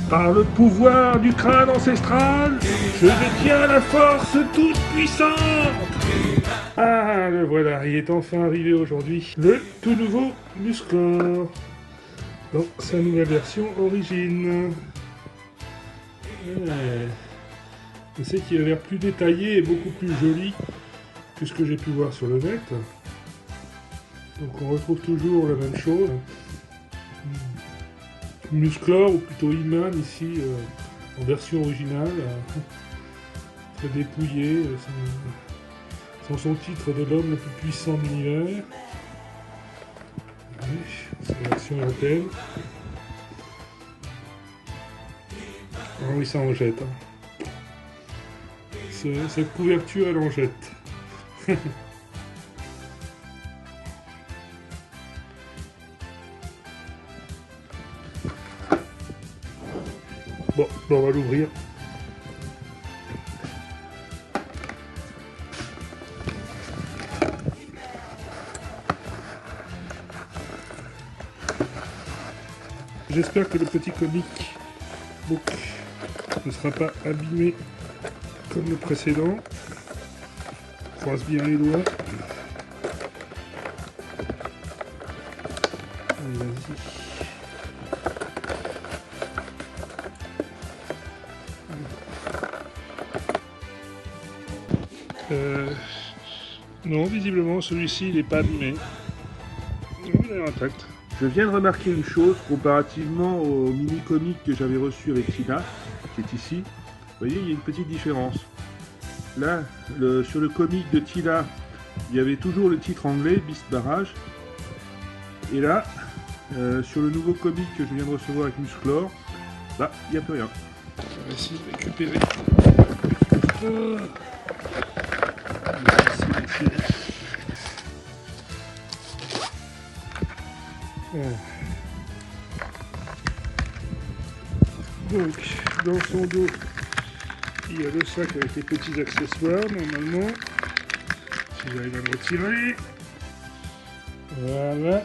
Par le pouvoir du crâne ancestral, je détiens la force toute puissante. Ah, le voilà, il est enfin arrivé aujourd'hui. Le tout nouveau Musclor. Dans sa nouvelle version origine. Ouais. Je sais qu'il a l'air plus détaillé et beaucoup plus joli que ce que j'ai pu voir sur le net. Donc on retrouve toujours la même chose. Musclor, ou plutôt He-Man ici, en version originale. Très dépouillé, sans son titre de l'homme le plus puissant de l'univers. Oui, c'est la version européenne. Ah oui, ça en jette. Hein. Cette couverture, elle en jette. Bon, on va l'ouvrir. J'espère que le petit comic book ne sera pas abîmé comme le précédent. On croise bien les doigts. Allez, vas-y. Non, visiblement celui-ci il n'est pas abîmé. Non, il est intact. Je viens de remarquer une chose comparativement au mini-comic que j'avais reçu avec Tina, qui est ici. Vous voyez, il y a une petite différence. Là, sur le comic de Tila, il y avait toujours le titre anglais, Beast Barrage. Et là, sur le nouveau comic que je viens de recevoir avec Musclor, bah, il n'y a plus rien. On va essayer de récupérer. Donc, dans son dos, il y a le sac avec les petits accessoires, normalement. Si j'arrive à le retirer. Voilà.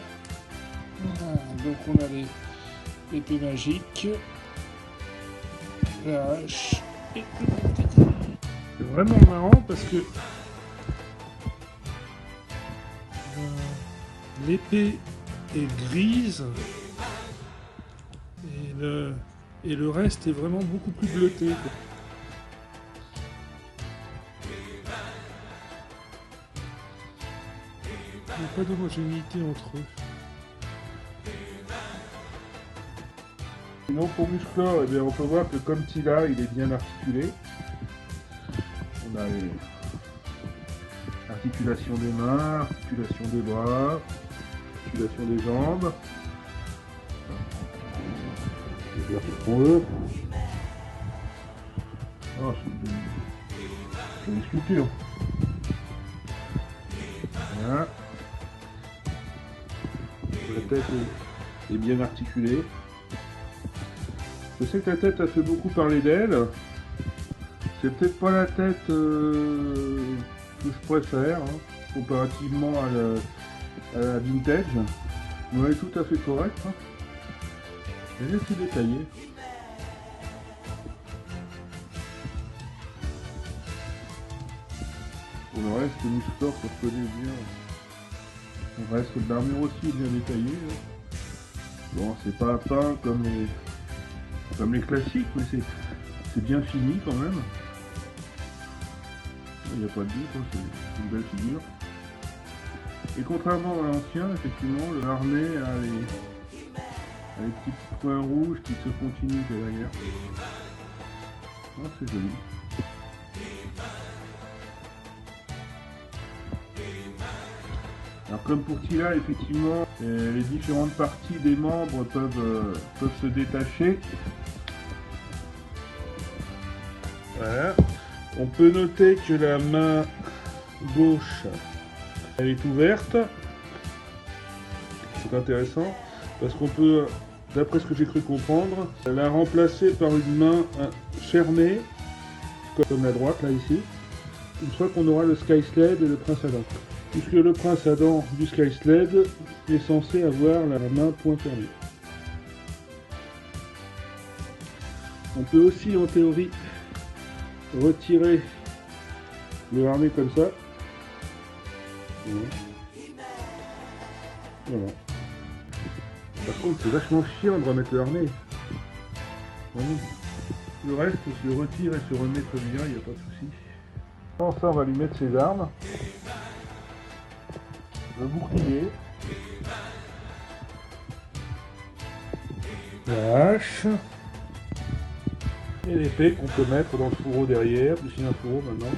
Donc on a les épées magiques, la hache et le marteau. C'est vraiment marrant parce que l'épée est grise et le reste est vraiment beaucoup plus bleuté. Il n'y a pas d'homogénéité entre eux. Sinon pour Musclor, eh bien, on peut voir que comme Tila, il est bien articulé. On a les articulations des mains, articulation des bras, articulation des jambes. Je vais faire pour eux. Oh, c'est une sculpture. Voilà. La tête est bien articulée. Je sais que la tête a fait beaucoup parler d'elle. C'est peut-être pas la tête que je préfère, hein, comparativement à la vintage. Mais elle est tout à fait correcte. Hein. Elle est assez détaillée. Pour le reste, le Musclor, ça se connaît bien. Le reste de l'armure aussi est bien détaillé. Hein. Bon, c'est pas peint comme les classiques, mais c'est bien fini quand même. Il n'y a pas de doute, hein, c'est une belle figure. Et contrairement à l'ancien, effectivement, le harnais a les petits points rouges qui se continuent derrière. Oh, c'est joli. Alors comme pour Tila, effectivement, les différentes parties des membres peuvent se détacher. Voilà. On peut noter que la main gauche, elle est ouverte. C'est intéressant parce qu'on peut, d'après ce que j'ai cru comprendre, la remplacer par une main fermée, comme la droite là ici, une fois qu'on aura le Sky Sled et le Prince Adam. Puisque le Prince Adam du Sky Sled est censé avoir la main point fermée. On peut aussi en théorie retirer le harnais comme ça. Voilà. Par contre, c'est vachement chiant de remettre le harnais. Vraiment. Le reste se retire et se remet très bien, il n'y a pas de souci. Enfin, on va lui mettre ses armes. Le bouclier. La hache. Et l'épée qu'on peut mettre dans le fourreau derrière, plus il y a un fourreau maintenant.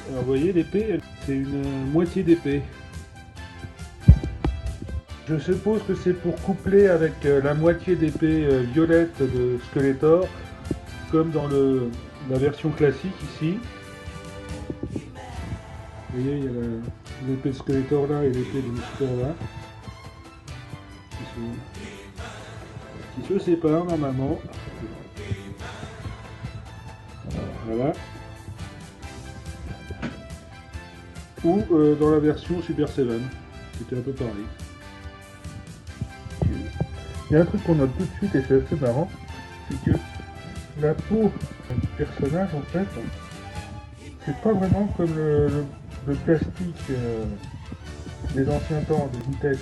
Alors, vous voyez, l'épée, c'est une moitié d'épée. Je suppose que c'est pour coupler avec la moitié d'épée violette de Skeletor, comme dans la version classique ici. Vous voyez, il y a l'épée de Skeletor là et l'épée de Musclor là, qui se séparent normalement. Voilà. Ou dans la version Super 7, c'était un peu pareil. Il y a un truc qu'on note tout de suite et c'est assez marrant, c'est que la peau du personnage en fait, c'est pas vraiment comme le plastique des anciens temps, des vintage.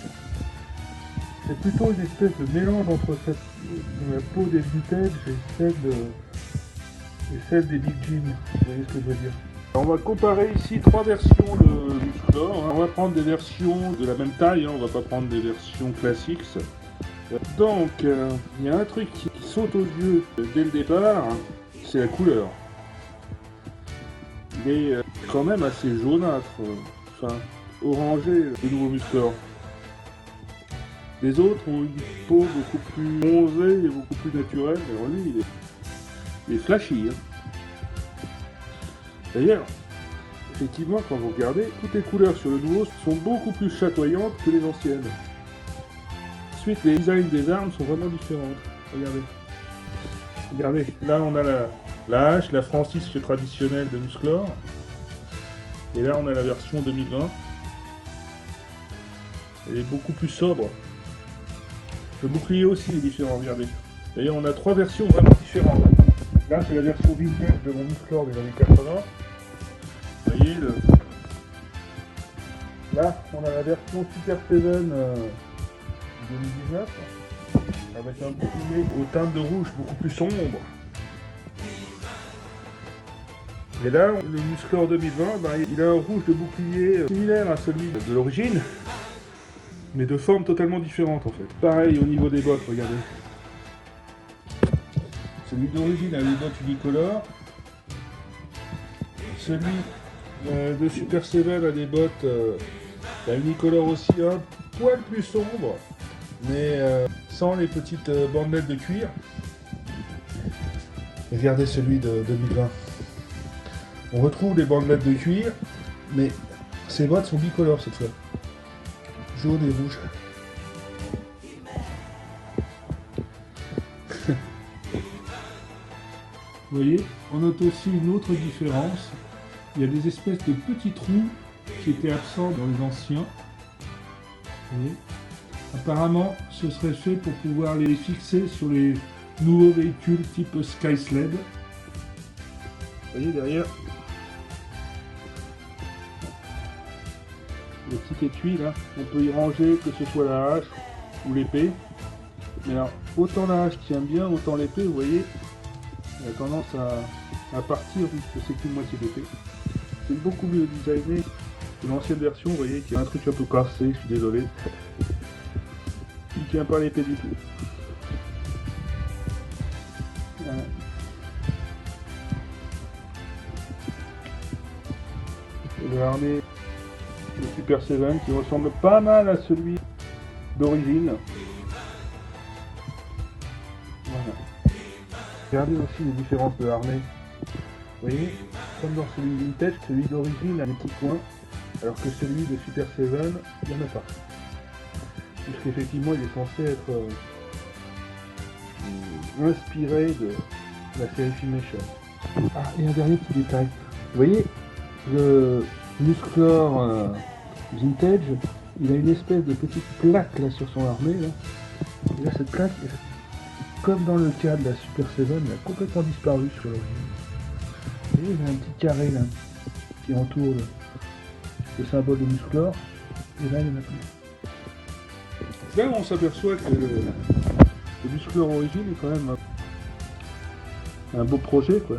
C'est plutôt une espèce de mélange entre la peau des vintage et celle des Big Jim. Vous voyez ce que je veux dire? On va comparer ici trois versions de Musclor. On va prendre des versions de la même taille, on va pas prendre des versions classiques. Donc, il y a un truc qui saute aux yeux dès le départ, c'est la couleur. Il est quand même assez jaunâtre, enfin orangé, le nouveau Musclor. Les autres ont une peau beaucoup plus bronzée et beaucoup plus naturelle, mais lui, il est flashy. D'ailleurs, effectivement, quand vous regardez, toutes les couleurs sur le nouveau sont beaucoup plus chatoyantes que les anciennes. Ensuite, les designs des armes sont vraiment différentes. Regardez. Regardez, là on a la hache, la Francis traditionnelle de Musclor. Et là on a la version 2020. Elle est beaucoup plus sobre. Le bouclier aussi est différent, regardez. D'ailleurs on a trois versions vraiment différentes. Là c'est la version vintage de mon Musclor des années 80. Vous voyez là on a la version Super 7 2019 avec un bouclier aux teintes de rouge beaucoup plus sombre. Et là, le Musclor 2020, il a un rouge de bouclier similaire à celui de l'origine, mais de forme totalement différente en fait. Pareil au niveau des bottes, regardez. Celui d'origine a les bottes unicolores. Celui de Super 7 a des bottes unicolores aussi un poil plus sombre, mais sans les petites bandelettes de cuir. Regardez celui de 2020. On retrouve les bandelettes de cuir, mais ces bottes sont bicolores cette fois. Jaune et rouge. Vous voyez, on note aussi une autre différence. Il y a des espèces de petits trous qui étaient absents dans les anciens. Vous voyez. Apparemment, ce serait fait pour pouvoir les fixer sur les nouveaux véhicules type Sky Sled. Vous voyez derrière le petit étui là, on peut y ranger que ce soit la hache ou l'épée. Mais alors, autant la hache tient bien, autant l'épée, vous voyez, elle a tendance à partir puisque c'est qu'une moitié d'épée. C'est beaucoup mieux designé que l'ancienne version, vous voyez, qui a un truc un peu cassé, je suis désolé. Il ne tient pas l'épée du tout. Voilà. Le harnais de Super 7 qui ressemble pas mal à celui d'origine. Voilà. Regardez aussi les différences de harnais. Vous voyez, comme dans celui vintage, celui d'origine a des petits points, alors que celui de Super 7, il n'y en a pas. Puisqu'effectivement, il est censé être inspiré de la série Filmation. Ah, et un dernier petit détail. Vous voyez, le Musclor vintage, il a une espèce de petite plaque là sur son harnais. Là. Et là, cette plaque, comme dans le cas de la Super Seven, il a complètement disparu sur l'origine. Vous voyez, il y a un petit carré là, qui entoure le symbole de Musclor, et là il n'y en a plus. C'est là où on s'aperçoit que le Musclor origine est quand même un beau projet, quoi.